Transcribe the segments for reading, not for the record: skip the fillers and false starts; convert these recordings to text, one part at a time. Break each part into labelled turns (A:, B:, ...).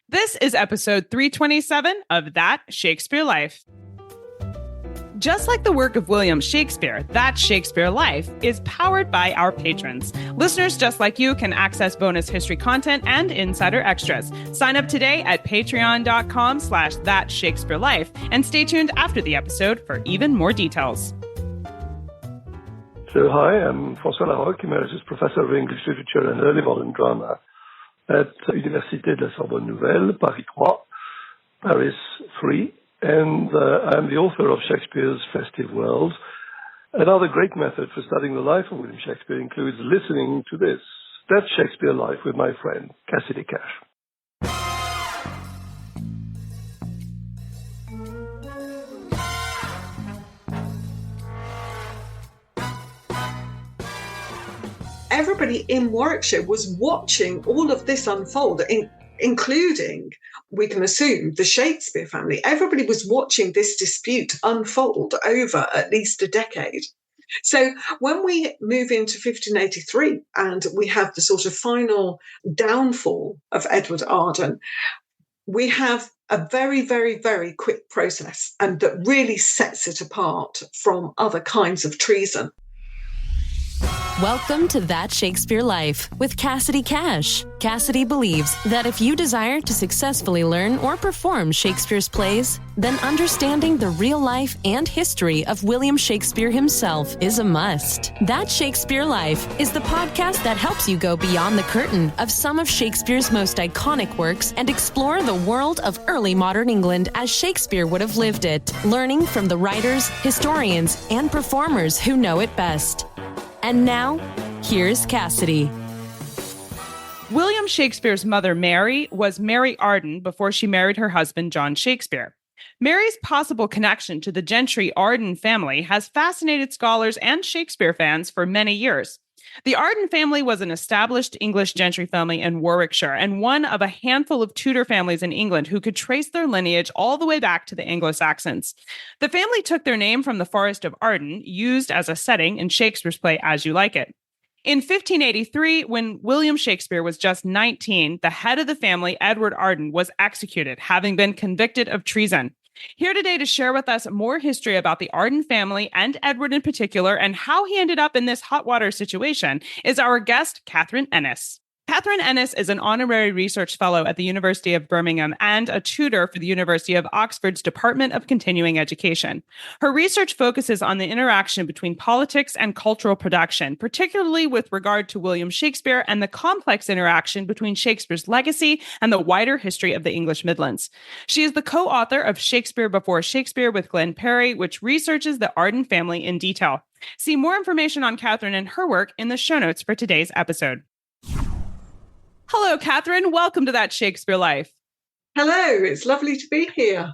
A: This is episode 327 of That Shakespeare Life. Just like the work of William Shakespeare, That Shakespeare Life is powered by our patrons. Listeners just like you can access bonus history content and insider extras. Sign up today at patreon.com/thatshakespearelife and stay tuned after the episode for even more details.
B: So hi, I'm François Larocque, Emeritus Professor of English Literature and Early Modern Drama at Université de la Sorbonne Nouvelle, Paris 3, Paris 3. And I'm the author of Shakespeare's Festive World. Another great method for studying the life of William Shakespeare includes listening to this, That's Shakespeare Life, with my friend, Cathryn Enis.
C: Everybody in Warwickshire was watching all of this unfold, including, we can assume, the Shakespeare family. Everybody was watching this dispute unfold over at least a decade. So when we move into 1583 and we have the sort of final downfall of Edward Arden, we have a very, very, very quick process, and that really sets it apart from other kinds of treason.
D: Welcome to That Shakespeare Life with Cassidy Cash. Cassidy believes that if you desire to successfully learn or perform Shakespeare's plays, then understanding the real life and history of William Shakespeare himself is a must. That Shakespeare Life is the podcast that helps you go beyond the curtain of some of Shakespeare's most iconic works and explore the world of early modern England as Shakespeare would have lived it, learning from the writers, historians, and performers who know it best. And now, here's Cassidy.
A: William Shakespeare's mother, Mary, was Mary Arden before she married her husband, John Shakespeare. Mary's possible connection to the gentry Arden family has fascinated scholars and Shakespeare fans for many years. The Arden family was an established English gentry family in Warwickshire and one of a handful of Tudor families in England who could trace their lineage all the way back to the Anglo-Saxons. The family took their name from the Forest of Arden, used as a setting in Shakespeare's play As You Like It. In 1583, when William Shakespeare was just 19, the head of the family, Edward Arden, was executed, having been convicted of treason. Here today to share with us more history about the Arden family and Edward in particular and how he ended up in this hot water situation is our guest, Cathryn Enis. Cathryn Enis is an honorary research fellow at the University of Birmingham and a tutor for the University of Oxford's Department of Continuing Education. Her research focuses on the interaction between politics and cultural production, particularly with regard to William Shakespeare and the complex interaction between Shakespeare's legacy and the wider history of the English Midlands. She is the co-author of Shakespeare Before Shakespeare with Glenn Perry, which researches the Arden family in detail. See more information on Cathryn and her work in the show notes for today's episode. Hello, Cathryn. Welcome to That Shakespeare Life.
C: Hello, it's lovely to be here.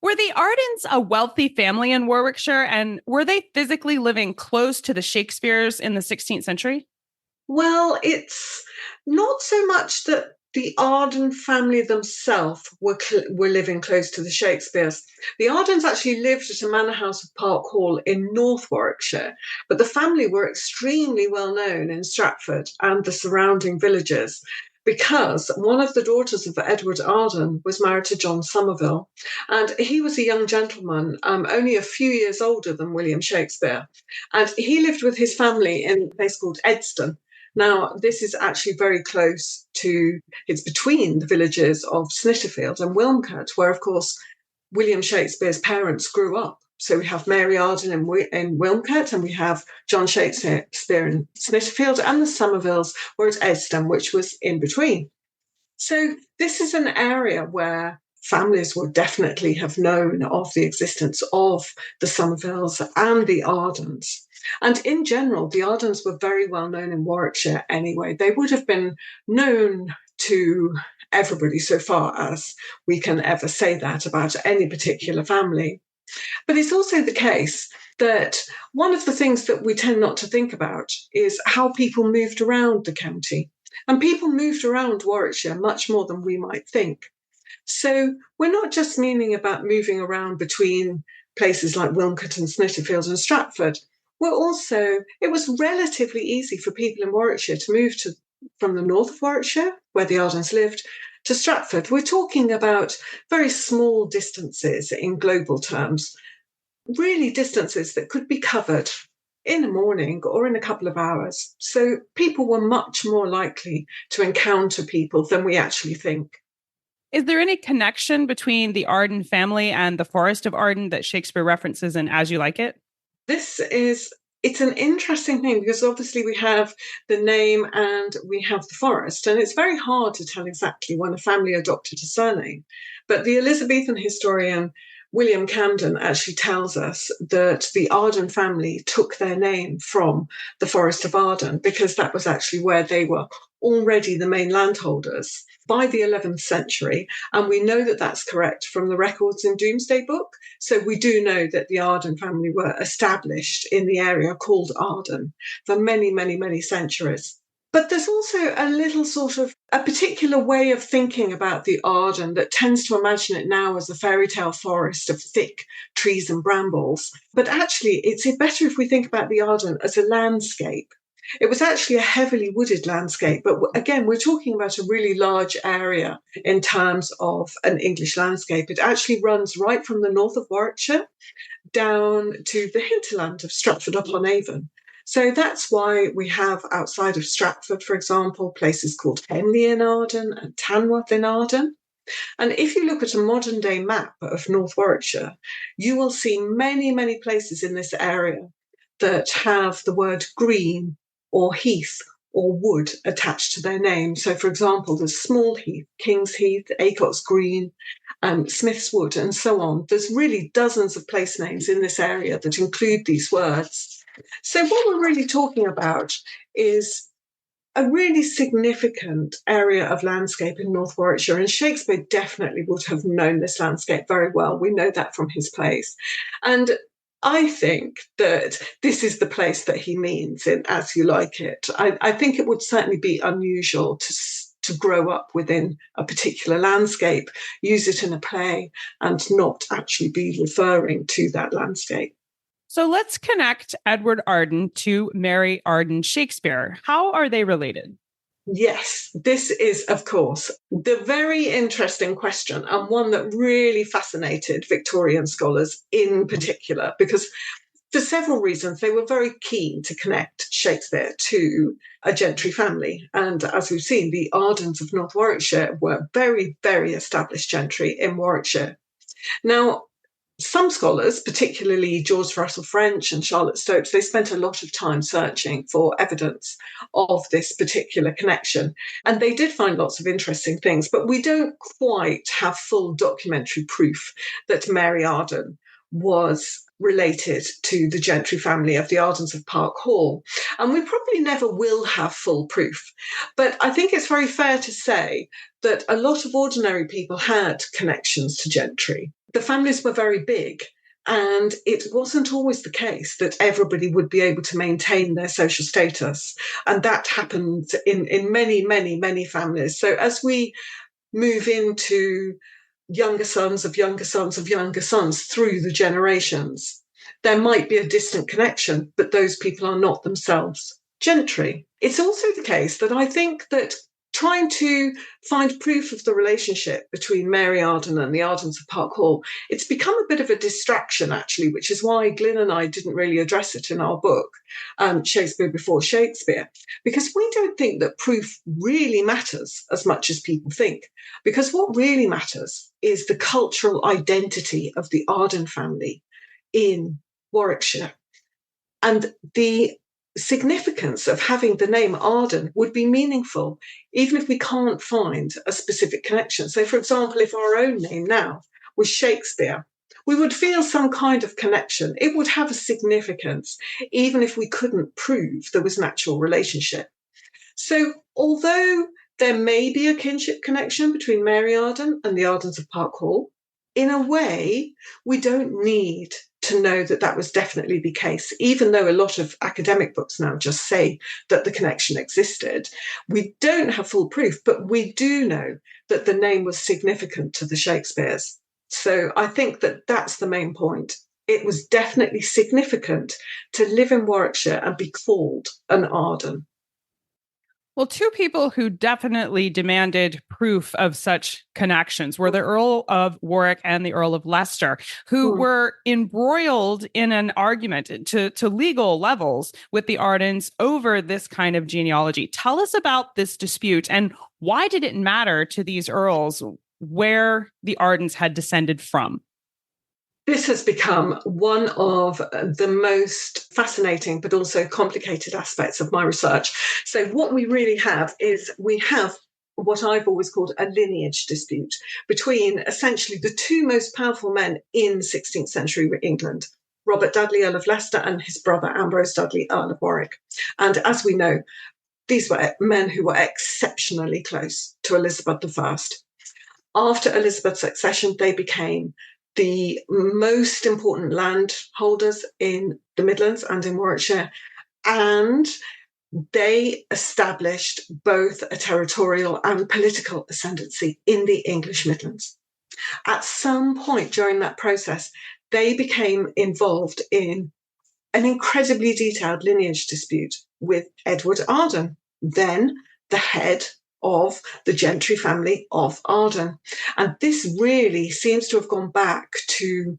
A: Were the Ardens a wealthy family in Warwickshire, and were they physically living close to the Shakespeares in the 16th century?
C: Well, it's not so much that the Arden family themselves were living close to the Shakespeares. The Ardens actually lived at a manor house of Park Hall in North Warwickshire, but the family were extremely well known in Stratford and the surrounding villages because one of the daughters of Edward Arden was married to John Somerville, and he was a young gentleman, only a few years older than William Shakespeare, and he lived with his family in a place called Edston. Now, this is actually very close to, it's between the villages of Snitterfield and Wilmcote, where, of course, William Shakespeare's parents grew up. So we have Mary Arden in Wilmcote, and we have John Shakespeare in Snitterfield, and the Somervilles were at Edston, which was in between. So this is an area where families would definitely have known of the existence of the Somervilles and the Ardens. And in general, the Ardens were very well known in Warwickshire anyway. They would have been known to everybody so far as we can ever say that about any particular family. But it's also the case that one of the things that we tend not to think about is how people moved around the county. And people moved around Warwickshire much more than we might think. So we're not just meaning about moving around between places like Wilmcote and Snitterfield and Stratford. We're also, it was relatively easy for people in Warwickshire to move from the north of Warwickshire, where the Ardens lived, to Stratford, we're talking about very small distances in global terms, really distances that could be covered in a morning or in a couple of hours. So people were much more likely to encounter people than we actually think.
A: Is there any connection between the Arden family and the Forest of Arden that Shakespeare references in As You Like It?
C: It's an interesting thing because obviously we have the name and we have the forest, and it's very hard to tell exactly when a family adopted a surname. But the Elizabethan historian William Camden actually tells us that the Arden family took their name from the Forest of Arden because that was actually where they were already the main landholders by the 11th century. And we know that that's correct from the records in Domesday Book. So we do know that the Arden family were established in the area called Arden for many, many, many centuries. But there's also a little sort of a particular way of thinking about the Arden that tends to imagine it now as a fairy tale forest of thick trees and brambles. But actually, it's better if we think about the Arden as a landscape. It was actually a heavily wooded landscape. But again, we're talking about a really large area in terms of an English landscape. It actually runs right from the north of Warwickshire down to the hinterland of Stratford-upon-Avon. So that's why we have outside of Stratford, for example, places called Henley in Arden and Tanworth in Arden. And if you look at a modern day map of North Warwickshire, you will see many, many places in this area that have the word green or heath or wood attached to their name. So, for example, there's Small Heath, King's Heath, Acots Green, Smith's Wood, and so on. There's really dozens of place names in this area that include these words. So what we're really talking about is a really significant area of landscape in North Warwickshire, and Shakespeare definitely would have known this landscape very well. We know that from his plays. And I think that this is the place that he means in As You Like It. I think it would certainly be unusual to grow up within a particular landscape, use it in a play, and not actually be referring to that landscape.
A: So let's connect Edward Arden to Mary Arden Shakespeare. How are they related?
C: Yes, this is, of course, the very interesting question, and one that really fascinated Victorian scholars in particular, because for several reasons, they were very keen to connect Shakespeare to a gentry family. And as we've seen, the Ardens of North Warwickshire were very, very established gentry in Warwickshire. Now, some scholars, particularly George Russell French and Charlotte Stokes, they spent a lot of time searching for evidence of this particular connection. And they did find lots of interesting things, but we don't quite have full documentary proof that Mary Arden was related to the gentry family of the Ardens of Park Hall. And we probably never will have full proof. But I think it's very fair to say that a lot of ordinary people had connections to gentry. The families were very big, and it wasn't always the case that everybody would be able to maintain their social status. And that happened in many, many, many families. So as we move into younger sons of younger sons of younger sons through the generations, there might be a distant connection, but those people are not themselves gentry. It's also the case that I think that trying to find proof of the relationship between Mary Arden and the Ardens of Park Hall, it's become a bit of a distraction, actually, which is why Glyn and I didn't really address it in our book, Shakespeare Before Shakespeare, because we don't think that proof really matters as much as people think, because what really matters is the cultural identity of the Arden family in Warwickshire. And the significance of having the name Arden would be meaningful, even if we can't find a specific connection. So, for example, if our own name now was Shakespeare, we would feel some kind of connection. It would have a significance, even if we couldn't prove there was an actual relationship. So, although there may be a kinship connection between Mary Arden and the Ardens of Park Hall, in a way, we don't need to know that that was definitely the case, even though a lot of academic books now just say that the connection existed. We don't have full proof, but we do know that the name was significant to the Shakespeares. So I think that that's the main point. It was definitely significant to live in Warwickshire and be called an Arden.
A: Well, two people who definitely demanded proof of such connections were the Earl of Warwick and the Earl of Leicester, who were embroiled in an argument to legal levels with the Ardens over this kind of genealogy. Tell us about this dispute and why did it matter to these earls where the Ardens had descended from?
C: This has become one of the most fascinating but also complicated aspects of my research. So what we really have is we have what I've always called a lineage dispute between essentially the two most powerful men in 16th century England, Robert Dudley, Earl of Leicester, and his brother Ambrose Dudley, Earl of Warwick. And as we know, these were men who were exceptionally close to Elizabeth I. After Elizabeth's accession, they became the most important landholders in the Midlands and in Warwickshire, and they established both a territorial and political ascendancy in the English Midlands. At some point during that process, they became involved in an incredibly detailed lineage dispute with Edward Arden, then the head of the gentry family of Arden. And this really seems to have gone back to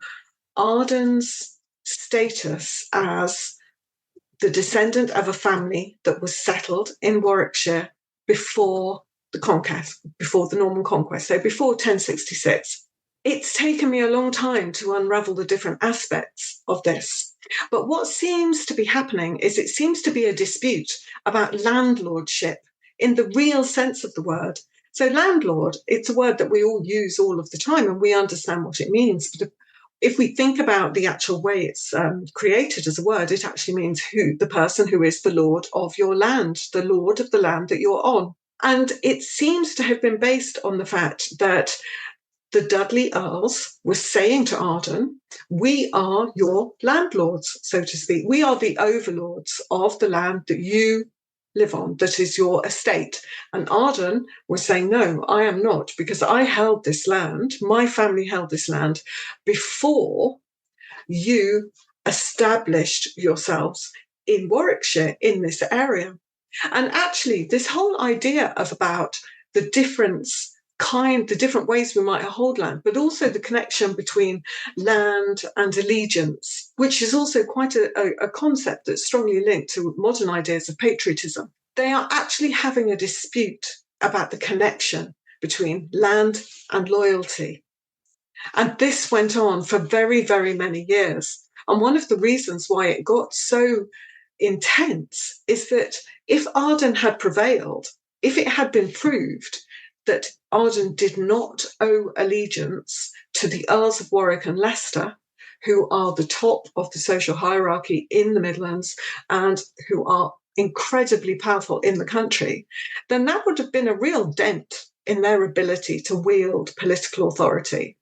C: Arden's status as the descendant of a family that was settled in Warwickshire before the conquest, before the Norman conquest, so before 1066. It's taken me a long time to unravel the different aspects of this. But what seems to be happening is it seems to be a dispute about landlordship in the real sense of the word. So landlord, it's a word that we all use all of the time and we understand what it means. But if we think about the actual way it's created as a word, it actually means the person who is the lord of your land, the lord of the land that you're on. And it seems to have been based on the fact that the Dudley Earls were saying to Arden, we are your landlords, so to speak. We are the overlords of the land that you live on, that is your estate. And Arden was saying, no, I am not, because I held this land, my family held this land before you established yourselves in Warwickshire, in this area. And actually, this whole idea of about the different ways we might hold land, but also the connection between land and allegiance, which is also quite a concept that's strongly linked to modern ideas of patriotism. They are actually having a dispute about the connection between land and loyalty. And this went on for very, very many years. And one of the reasons why it got so intense is that if Arden had prevailed, if it had been proved that Arden did not owe allegiance to the Earls of Warwick and Leicester, who are the top of the social hierarchy in the Midlands and who are incredibly powerful in the country, then that would have been a real dent in their ability to wield political authority.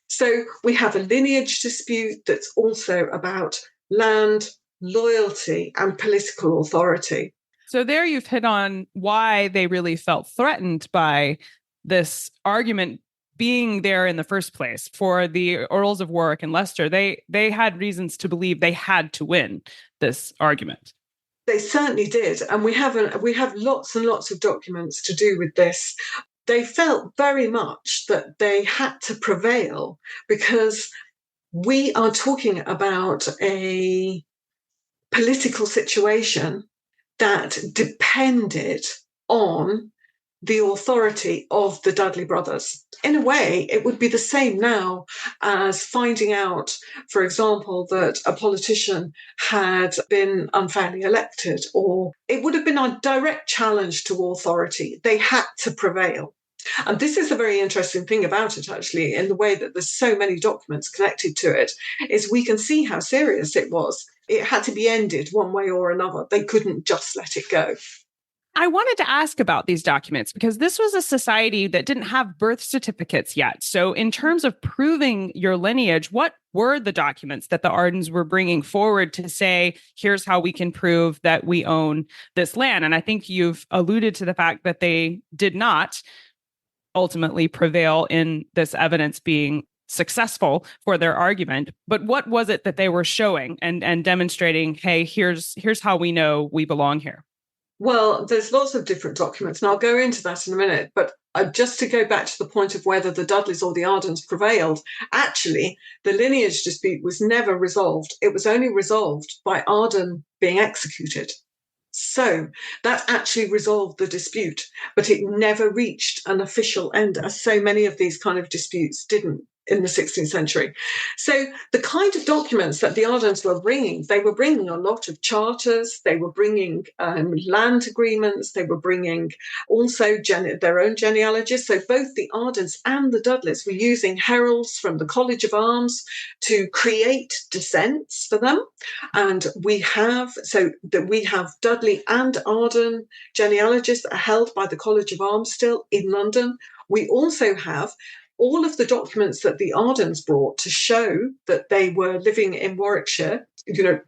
C: So we have a lineage dispute that's also about land, loyalty, and political authority.
A: So there you've hit on why they really felt threatened by this argument being there in the first place. For the Earls of Warwick and Leicester, they had reasons to believe they had to win this argument.
C: They certainly did. And we have lots and lots of documents to do with this. They felt very much that they had to prevail because we are talking about a political situation that depended on the authority of the Dudley brothers. In a way, it would be the same now as finding out, for example, that a politician had been unfairly elected, or it would have been a direct challenge to authority. They had to prevail. And this is a very interesting thing about it, actually, in the way that there's so many documents connected to it, is we can see how serious it was. It had to be ended one way or another. They couldn't just let it go.
A: I wanted to ask about these documents because this was a society that didn't have birth certificates yet. So in terms of proving your lineage, what were the documents that the Ardens were bringing forward to say, here's how we can prove that we own this land? And I think you've alluded to the fact that they did not ultimately prevail in this evidence being successful for their argument. But what was it that they were showing and demonstrating, hey, here's how we know we belong here?
C: Well, there's lots of different documents, and I'll go into that in a minute. But just to go back to the point of whether the Dudleys or the Ardens prevailed, actually, the lineage dispute was never resolved. It was only resolved by Arden being executed. So that actually resolved the dispute, but it never reached an official end, as so many of these kind of disputes didn't in the 16th century. So the kind of documents that the Ardens were bringing, they were bringing a lot of charters, they were bringing land agreements, they were bringing also their own genealogies. So both the Ardens and the Dudleys were using heralds from the College of Arms to create descents for them. And we have Dudley and Arden genealogies that are held by the College of Arms still in London. We also have all of the documents that the Ardens brought to show that they were living in Warwickshire,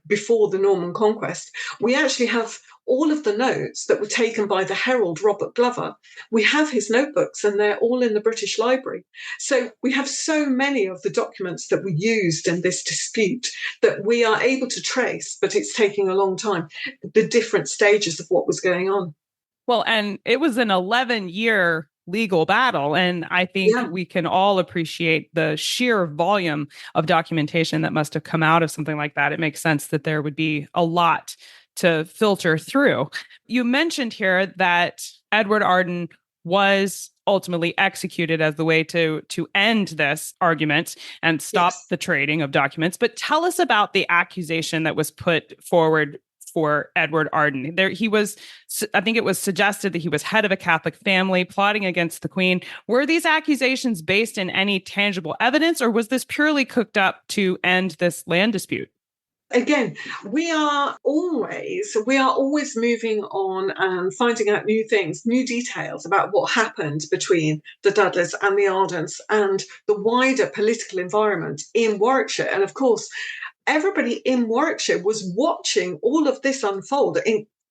C: before the Norman conquest. We actually have all of the notes that were taken by the herald Robert Glover. We have his notebooks, and they're all in the British Library. So we have so many of the documents that were used in this dispute that we are able to trace, but it's taking a long time, the different stages of what was going on.
A: Well, and it was an 11-year legal battle. And I think we can all appreciate the sheer volume of documentation that must have come out of something like that. It makes sense that there would be a lot to filter through. You mentioned here that Edward Arden was ultimately executed as the way to end this argument and stop the trading of documents. But tell us about the accusation that was put forward for Edward Arden. I think it was suggested that he was head of a Catholic family plotting against the Queen. Were these accusations based in any tangible evidence, or was this purely cooked up to end this land dispute?
C: Again, we are always moving on and finding out new things, new details about what happened between the Dudleys and the Ardens and the wider political environment in Warwickshire. And of course, everybody in Warwickshire was watching all of this unfold,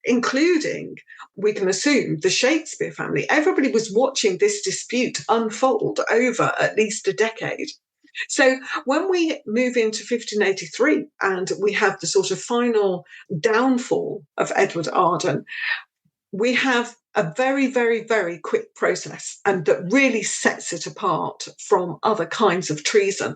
C: including, we can assume, the Shakespeare family. Everybody was watching this dispute unfold over at least a decade. So when we move into 1583 and we have the sort of final downfall of Edward Arden, we have a very, very, very quick process, and that really sets it apart from other kinds of treason.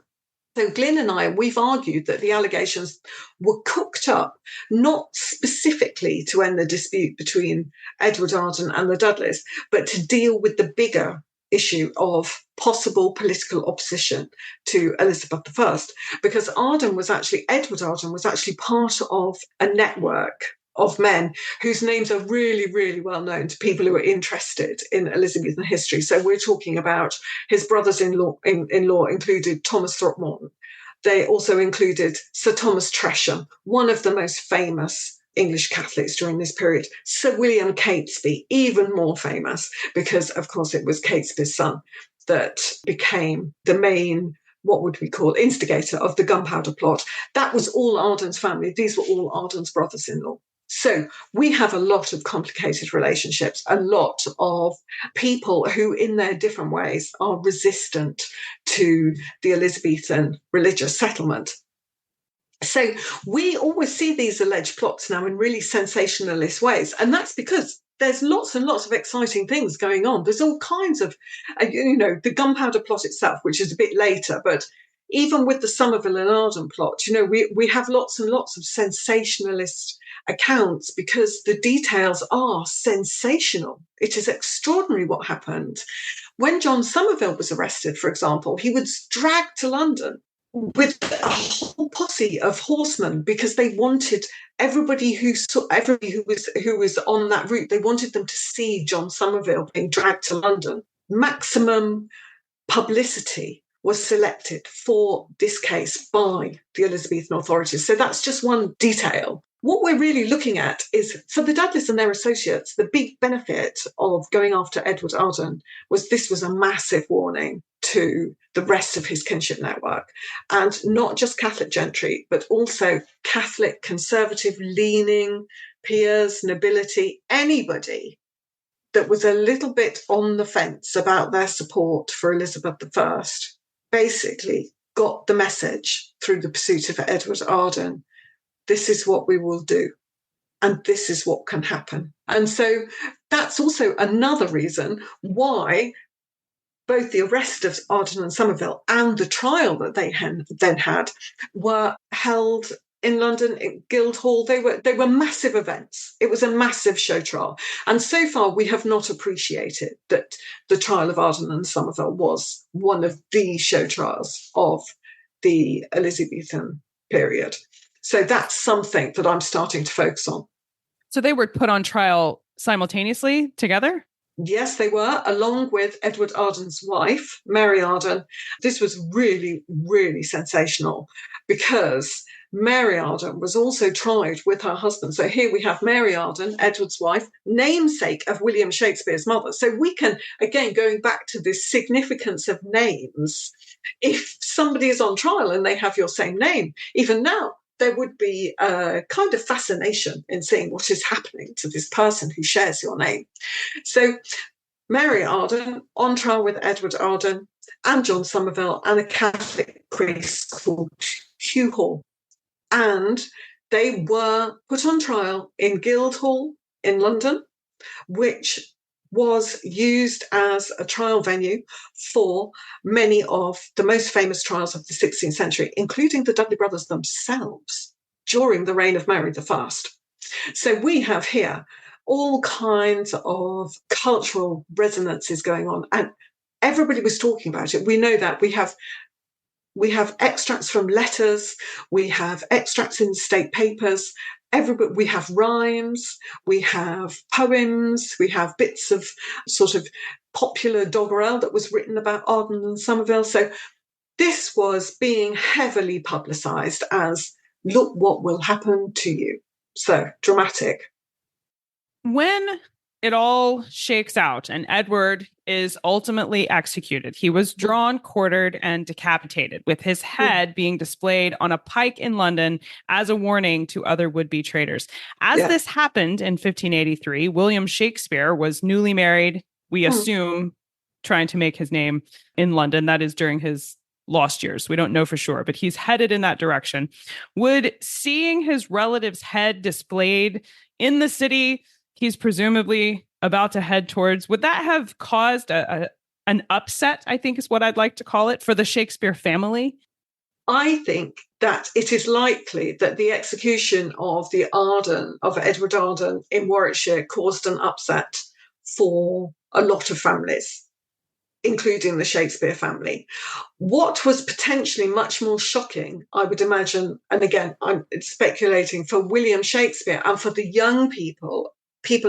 C: So Glyn and I, we've argued that the allegations were cooked up, not specifically to end the dispute between Edward Arden and the Dudleys, but to deal with the bigger issue of possible political opposition to Elizabeth I, because Edward Arden was actually part of a network of men whose names are really, really well known to people who are interested in Elizabethan history. So we're talking about his brothers-in-law included Thomas Throckmorton. They also included Sir Thomas Tresham, one of the most famous English Catholics during this period. Sir William Catesby, even more famous, because, of course, it was Catesby's son that became the main, what would we call, instigator of the gunpowder plot. That was all Arden's family. These were all Arden's brothers-in-law. So we have a lot of complicated relationships, a lot of people who in their different ways are resistant to the Elizabethan religious settlement. So we always see these alleged plots now in really sensationalist ways. And that's because there's lots and lots of exciting things going on. There's all kinds of, the gunpowder plot itself, which is a bit later, but even with the Somerville and Arden plot, we have lots and lots of sensationalist accounts because the details are sensational. It is extraordinary what happened. When John Somerville was arrested, for example, he was dragged to London with a whole posse of horsemen because they wanted everybody who was on that route, they wanted them to see John Somerville being dragged to London. Maximum publicity was selected for this case by the Elizabethan authorities. So that's just one detail. What we're really looking at is, for the Dudleys and their associates, the big benefit of going after Edward Arden was this was a massive warning to the rest of his kinship network. And not just Catholic gentry, but also Catholic, conservative, leaning peers, nobility, anybody that was a little bit on the fence about their support for Elizabeth I, basically got the message through the pursuit of Edward Arden. This is what we will do, and this is what can happen. And so that's also another reason why both the arrest of Arden and Somerville and the trial that they then had were held in London, in Guildhall. They were massive events. It was a massive show trial. And so far, we have not appreciated that the trial of Arden and Somerville was one of the show trials of the Elizabethan period. So that's something that I'm starting to focus on.
A: So they were put on trial simultaneously together?
C: Yes, they were, along with Edward Arden's wife, Mary Arden. This was really, really sensational because Mary Arden was also tried with her husband. So here we have Mary Arden, Edward's wife, namesake of William Shakespeare's mother. So we can, again, going back to this significance of names, if somebody is on trial and they have your same name, even now, there would be a kind of fascination in seeing what is happening to this person who shares your name. So Mary Arden on trial with Edward Arden and John Somerville and a Catholic priest called Hugh Hall. And they were put on trial in Guildhall in London, which was used as a trial venue for many of the most famous trials of the 16th century, including the Dudley brothers themselves during the reign of Mary I. So we have here all kinds of cultural resonances going on, and everybody was talking about it. We know that. We have extracts from letters, we have extracts in state papers, we have rhymes, we have poems, we have bits of sort of popular doggerel that was written about Arden and Somerville. So this was being heavily publicised as, look what will happen to you. So dramatic.
A: When it all shakes out and Edward is ultimately executed, he was drawn, quartered, and decapitated, with his head being displayed on a pike in London as a warning to other would-be traitors. As this happened in 1583, William Shakespeare was newly married, we assume, trying to make his name in London. That is during his lost years. We don't know for sure, but he's headed in that direction. Would seeing his relative's head displayed in the city he's presumably about to head towards, would that have caused an upset, I think is what I'd like to call it, for the Shakespeare family?
C: I think that it is likely that the execution of Edward Arden in Warwickshire caused an upset for a lot of families, including the Shakespeare family. What was potentially much more shocking, I would imagine, and again, I'm speculating, for William Shakespeare and for the young people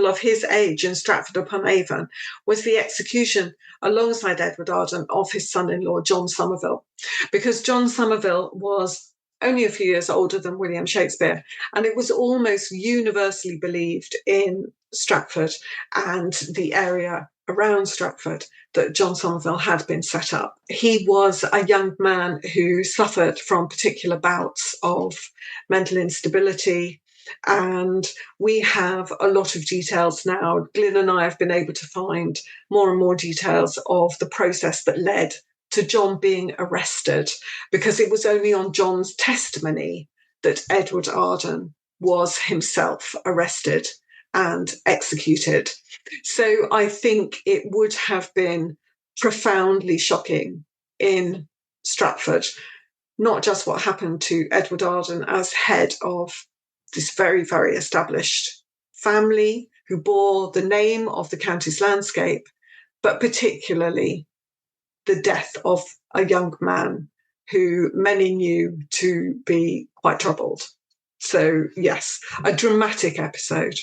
C: of his age in Stratford-upon-Avon, was the execution alongside Edward Arden of his son-in-law, John Somerville, because John Somerville was only a few years older than William Shakespeare, and it was almost universally believed in Stratford and the area around Stratford that John Somerville had been set up. He was a young man who suffered from particular bouts of mental instability, and we have a lot of details now. Glyn and I have been able to find more and more details of the process that led to John being arrested, because it was only on John's testimony that Edward Arden was himself arrested and executed. So I think it would have been profoundly shocking in Stratford, not just what happened to Edward Arden as head of this very, very established family who bore the name of the county's landscape, but particularly the death of a young man who many knew to be quite troubled. So, yes, a dramatic episode.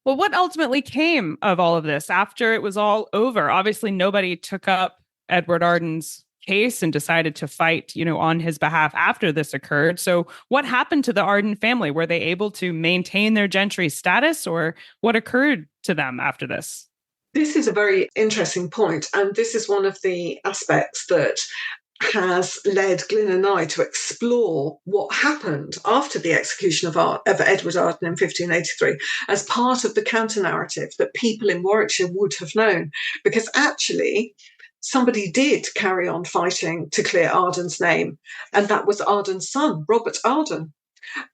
A: Well, what ultimately came of all of this after it was all over? Obviously, nobody took up Edward Arden's case and decided to fight, on his behalf after this occurred. So what happened to the Arden family? Were they able to maintain their gentry status, or what occurred to them after this?
C: This is a very interesting point, and this is one of the aspects that has led Glyn and I to explore what happened after the execution of Edward Arden in 1583 as part of the counter-narrative that people in Warwickshire would have known, because actually somebody did carry on fighting to clear Arden's name, and that was Arden's son, Robert Arden.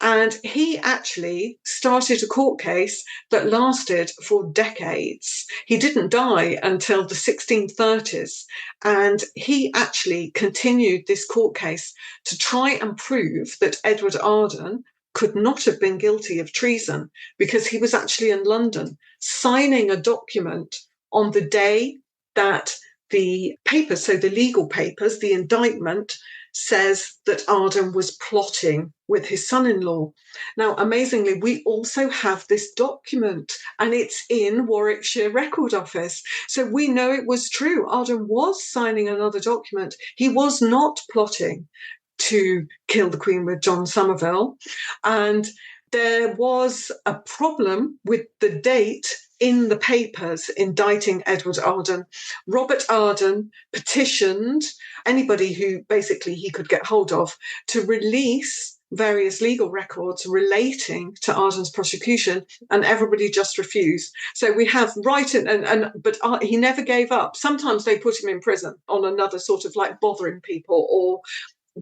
C: And he actually started a court case that lasted for decades. He didn't die until the 1630s. And he actually continued this court case to try and prove that Edward Arden could not have been guilty of treason, because he was actually in London signing a document on the day that the papers, so the legal papers, the indictment, says that Arden was plotting with his son-in-law. Now, amazingly, we also have this document, and it's in Warwickshire Record Office. So we know it was true. Arden was signing another document. He was not plotting to kill the Queen with John Somerville. And there was a problem with the date in the papers indicting Edward Arden. Robert Arden petitioned anybody who basically he could get hold of to release various legal records relating to Arden's prosecution, and everybody just refused. So we have but he never gave up. Sometimes they put him in prison on another sort of like bothering people, or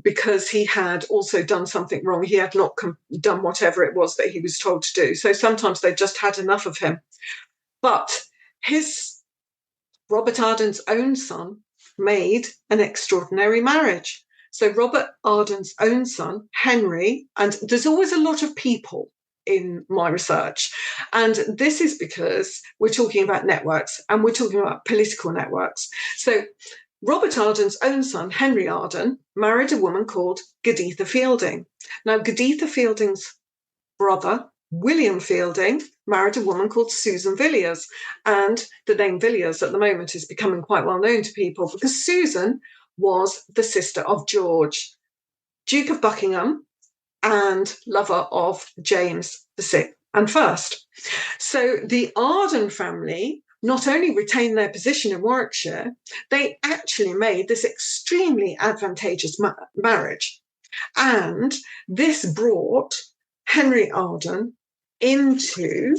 C: because he had also done something wrong. He had not done whatever it was that he was told to do. So sometimes they just had enough of him. But Robert Arden's own son made an extraordinary marriage. So Robert Arden's own son, Henry, and there's always a lot of people in my research. And this is because we're talking about networks, and we're talking about political networks. So Robert Arden's own son, Henry Arden, married a woman called Geditha Fielding. Now, Geditha Fielding's brother, William Fielding, married a woman called Susan Villiers. And the name Villiers at the moment is becoming quite well known to people, because Susan was the sister of George, Duke of Buckingham and lover of James VI and First. So the Arden family not only retained their position in Warwickshire, they actually made this extremely advantageous marriage. And this brought Henry Arden into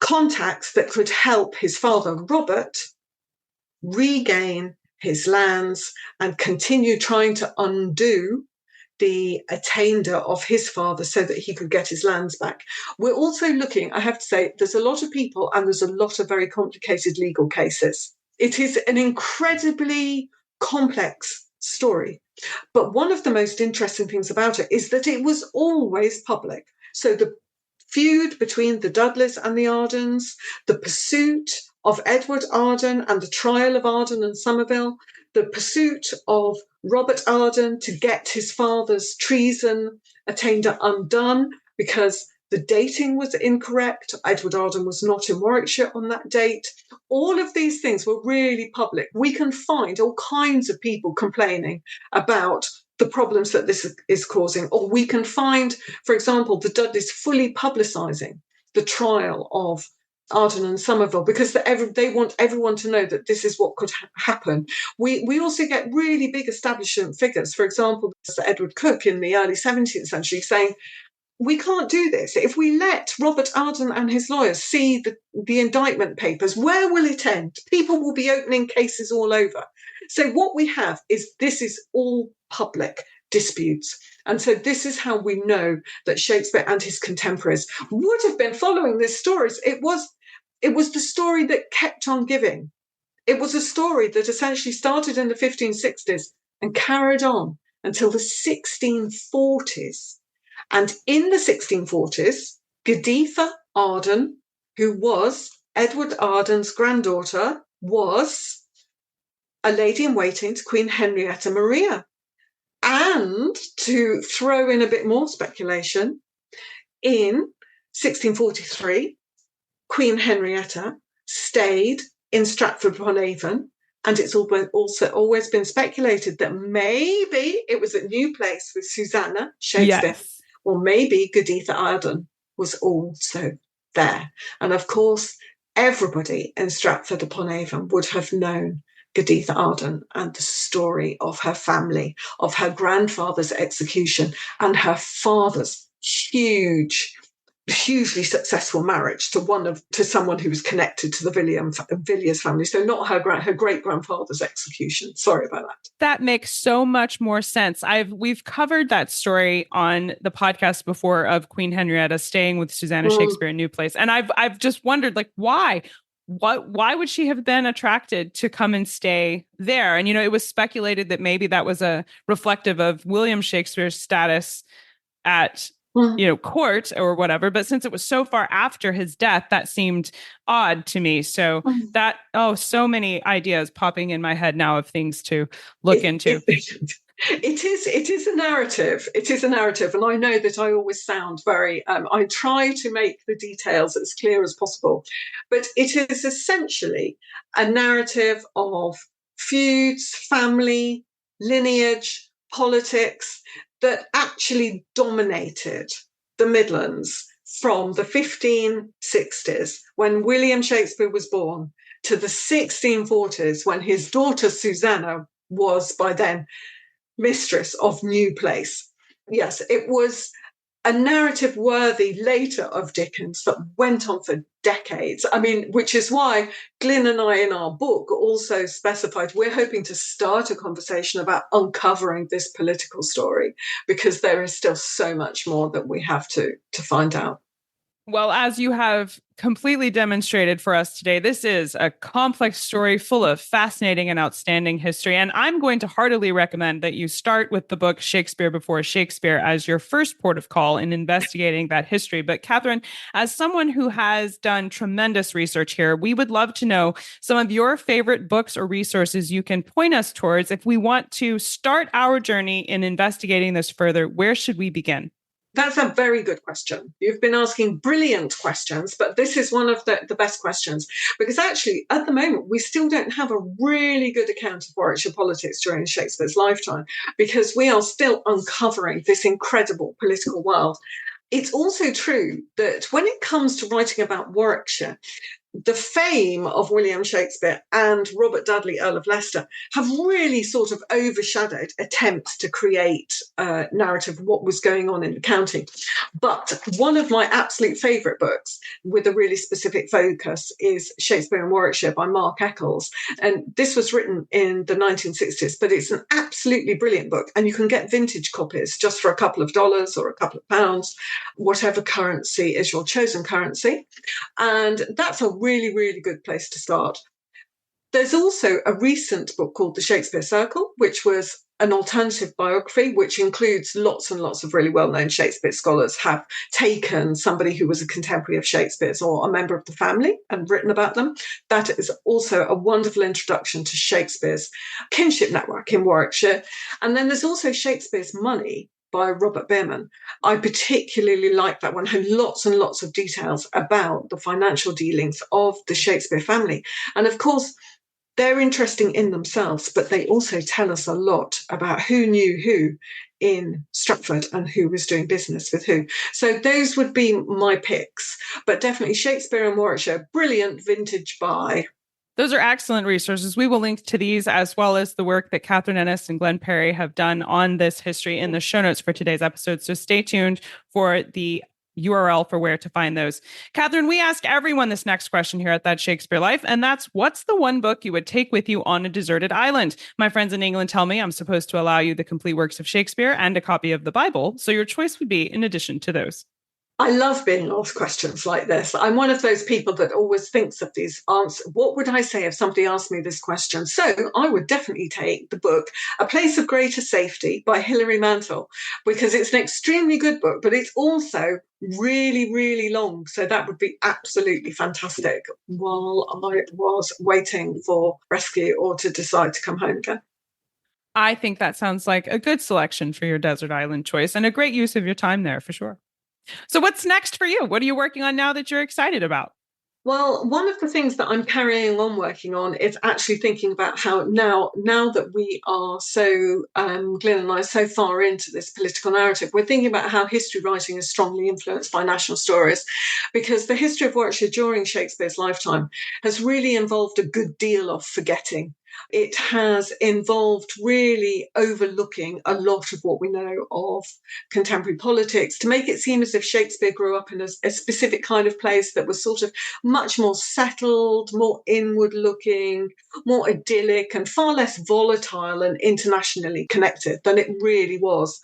C: contacts that could help his father, Robert, regain his lands and continue trying to undo the attainder of his father so that he could get his lands back. We're also looking, I have to say, there's a lot of people and there's a lot of very complicated legal cases. It is an incredibly complex story. But one of the most interesting things about it is that it was always public. So the feud between the Dudleys and the Ardens, the pursuit of Edward Arden and the trial of Arden and Somerville, the pursuit of Robert Arden to get his father's treason attainder undone because the dating was incorrect. Edward Arden was not in Warwickshire on that date. All of these things were really public. We can find all kinds of people complaining about the problems that this is causing. Or we can find, for example, the Dudleys fully publicising the trial of Arden and Somerville because they want everyone to know that this is what could happen. We also get really big establishment figures. For example, Sir Edward Coke in the early 17th century saying, we can't do this. If we let Robert Arden and his lawyers see the indictment papers, where will it end? People will be opening cases all over. So what we have is this is all public disputes. And so this is how we know that Shakespeare and his contemporaries would have been following these stories. It was the story that kept on giving. It was a story that essentially started in the 1560s and carried on until the 1640s. And in the 1640s, Geditha Arden, who was Edward Arden's granddaughter, was a lady-in-waiting to Queen Henrietta Maria. And to throw in a bit more speculation, in 1643, Queen Henrietta stayed in Stratford-upon-Avon, and it's also always been speculated that maybe it was a new place with Susanna Shakespeare. Yes. Or maybe Geditha Arden was also there. And of course, everybody in Stratford-upon-Avon would have known Geditha Arden and the story of her family, of her grandfather's execution and her father's huge hugely successful marriage to someone who was connected to the Villiers family. So not her great grandfather's execution. Sorry about that.
A: That makes so much more sense. We've covered that story on the podcast before of Queen Henrietta staying with Susanna Shakespeare in New Place, and I've just wondered, like, why would she have been attracted to come and stay there? And it was speculated that maybe that was a reflective of William Shakespeare's status at court or whatever. But since it was so far after his death, that seemed odd to me. So so many ideas popping in my head now of things to look into.
C: It is a narrative. It is a narrative. And I know that I always sound very, I try to make the details as clear as possible, but it is essentially a narrative of feuds, family, lineage, politics, that actually dominated the Midlands from the 1560s, when William Shakespeare was born, to the 1640s, when his daughter Susanna was by then mistress of New Place. Yes, it was a narrative worthy later of Dickens that went on for decades. I mean, which is why Glyn and I in our book also specified we're hoping to start a conversation about uncovering this political story, because there is still so much more that we have to find out.
A: Well, as you have completely demonstrated for us today, this is a complex story full of fascinating and outstanding history. And I'm going to heartily recommend that you start with the book Shakespeare Before Shakespeare as your first port of call in investigating that history. But Cathryn, as someone who has done tremendous research here, we would love to know some of your favorite books or resources you can point us towards. If we want to start our journey in investigating this further, where should we begin?
C: That's a very good question. You've been asking brilliant questions, but this is one of the best questions, because actually at the moment we still don't have a really good account of Warwickshire politics during Shakespeare's lifetime, because we are still uncovering this incredible political world. It's also true that when it comes to writing about Warwickshire, the fame of William Shakespeare and Robert Dudley, Earl of Leicester, have really sort of overshadowed attempts to create a narrative of what was going on in the county. But one of my absolute favourite books with a really specific focus is Shakespeare in Warwickshire by Mark Eccles. And this was written in the 1960s, but it's an absolutely brilliant book. And you can get vintage copies just for a couple of dollars or a couple of pounds, whatever currency is your chosen currency. And that's a really, really good place to start. There's also a recent book called The Shakespeare Circle, which was an alternative biography, which includes lots and lots of really well-known Shakespeare scholars have taken somebody who was a contemporary of Shakespeare's or a member of the family and written about them. That is also a wonderful introduction to Shakespeare's kinship network in Warwickshire. And then there's also Shakespeare's Money by Robert Bierman. I particularly like that one, had lots and lots of details about the financial dealings of the Shakespeare family. And of course, they're interesting in themselves, but they also tell us a lot about who knew who in Stratford and who was doing business with who. So those would be my picks, but definitely Shakespeare in Warwickshire, brilliant vintage buy.
A: Those are excellent resources. We will link to these as well as the work that Cathryn Enis and Glenn Perry have done on this history in the show notes for today's episode. So stay tuned for the URL for where to find those. Cathryn, we ask everyone this next question here at That Shakespeare Life, and that's, what's the one book you would take with you on a deserted island? My friends in England tell me I'm supposed to allow you the complete works of Shakespeare and a copy of the Bible, so your choice would be in addition to those.
C: I love being asked questions like this. I'm one of those people that always thinks of these answers. What would I say if somebody asked me this question? So I would definitely take the book A Place of Greater Safety by Hilary Mantel, because it's an extremely good book, but it's also really, really long. So that would be absolutely fantastic while I was waiting for rescue or to decide to come home again.
A: I think that sounds like a good selection for your desert island choice and a great use of your time there for sure. So what's next for you? What are you working on now that you're excited about?
C: Well, one of the things that I'm carrying on working on is actually thinking about how now that we are so, Glenn and I, so far into this political narrative, we're thinking about how history writing is strongly influenced by national stories, because the history of Warwickshire during Shakespeare's lifetime has really involved a good deal of forgetting. It has involved really overlooking a lot of what we know of contemporary politics to make it seem as if Shakespeare grew up in a specific kind of place that was sort of much more settled, more inward looking, more idyllic, and far less volatile and internationally connected than it really was.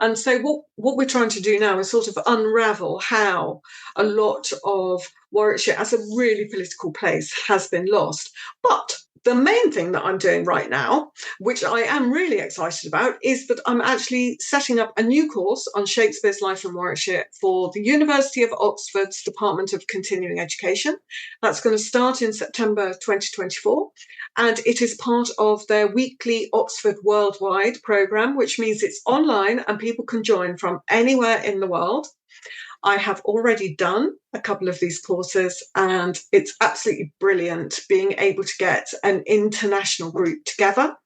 C: And so what we're trying to do now is sort of unravel how a lot of Warwickshire as a really political place has been lost. But the main thing that I'm doing right now, which I am really excited about, is that I'm actually setting up a new course on Shakespeare's life in Warwickshire for the University of Oxford's Department of Continuing Education. That's going to start in September 2024. And it is part of their weekly Oxford Worldwide programme, which means it's online and people can join from anywhere in the world. I have already done a couple of these courses, and it's absolutely brilliant being able to get an international group together.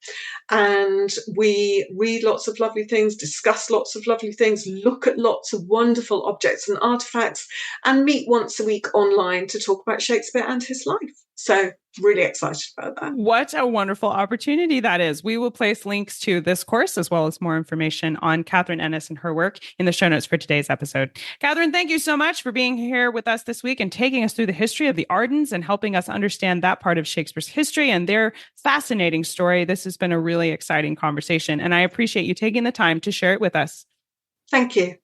C: And we read lots of lovely things, discuss lots of lovely things, look at lots of wonderful objects and artifacts, and meet once a week online to talk about Shakespeare and his life. So really excited about that.
A: What a wonderful opportunity that is. We will place links to this course as well as more information on Cathryn Enis and her work in the show notes for today's episode. Cathryn, thank you so much for being here with us this week and taking us through the history of the Ardens and helping us understand that part of Shakespeare's history and their fascinating story. This has been a really exciting conversation, and I appreciate you taking the time to share it with us.
C: Thank you.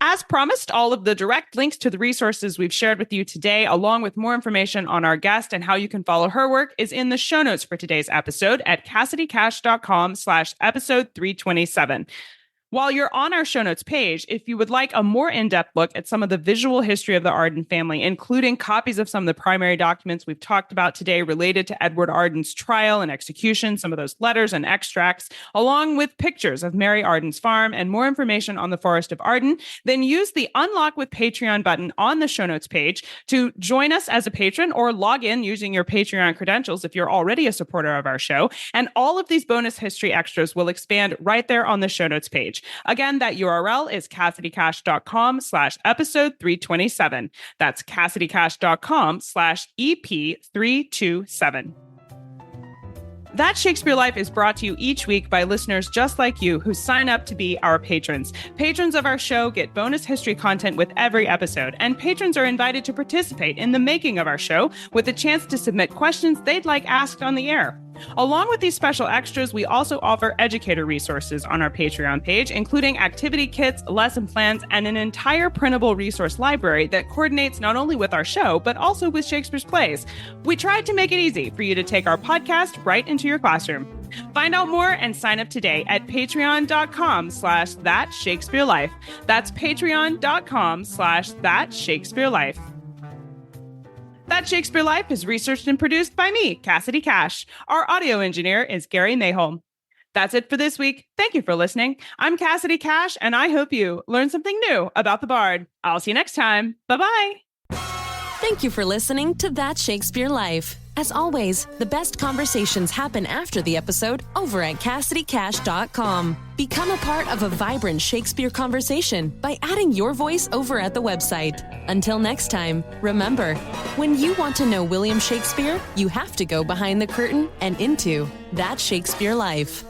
A: As promised, all of the direct links to the resources we've shared with you today, along with more information on our guest and how you can follow her work, is in the show notes for today's episode at CassidyCash.com/episode 327. While you're on our show notes page, if you would like a more in-depth look at some of the visual history of the Arden family, including copies of some of the primary documents we've talked about today related to Edward Arden's trial and execution, some of those letters and extracts, along with pictures of Mary Arden's farm and more information on the Forest of Arden, then use the Unlock with Patreon button on the show notes page to join us as a patron or log in using your Patreon credentials if you're already a supporter of our show. And all of these bonus history extras will expand right there on the show notes page. Again, that URL is CassidyCash.com/episode 327. That's CassidyCash.com/EP327. That Shakespeare Life is brought to you each week by listeners just like you who sign up to be our patrons. Patrons of our show get bonus history content with every episode, and patrons are invited to participate in the making of our show with a chance to submit questions they'd like asked on the air. Along with these special extras, we also offer educator resources on our Patreon page, including activity kits, lesson plans, and an entire printable resource library that coordinates not only with our show, but also with Shakespeare's plays. We tried to make it easy for you to take our podcast right into your classroom. Find out more and sign up today at patreon.com/thatshakespearelife. That's patreon.com/thatshakespearelife. That Shakespeare Life is researched and produced by me, Cassidy Cash. Our audio engineer is Gary Mayholm. That's it for this week. Thank you for listening. I'm Cassidy Cash, and I hope you learned something new about the Bard. I'll see you next time. Bye-bye.
D: Thank you for listening to That Shakespeare Life. As always, the best conversations happen after the episode over at CassidyCash.com. Become a part of a vibrant Shakespeare conversation by adding your voice over at the website. Until next time, remember, when you want to know William Shakespeare, you have to go behind the curtain and into That Shakespeare Life.